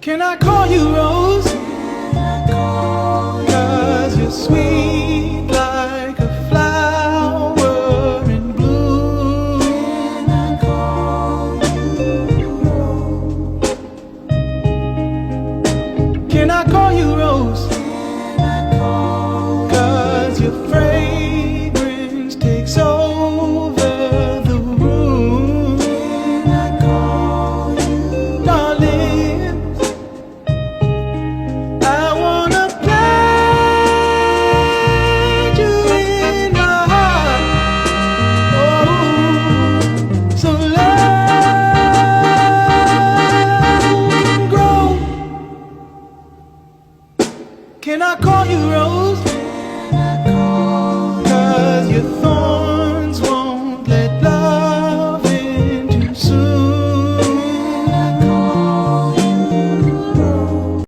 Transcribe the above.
Can I call you Rose? Cause you're sweet like a flower in bloom. Can I call you Rose? Can I call you Rose? Cause your fragrance takes over the room. Can I call you darling? I wanna plant you in my heart. Oh, so love can grow. Can I call you Rose?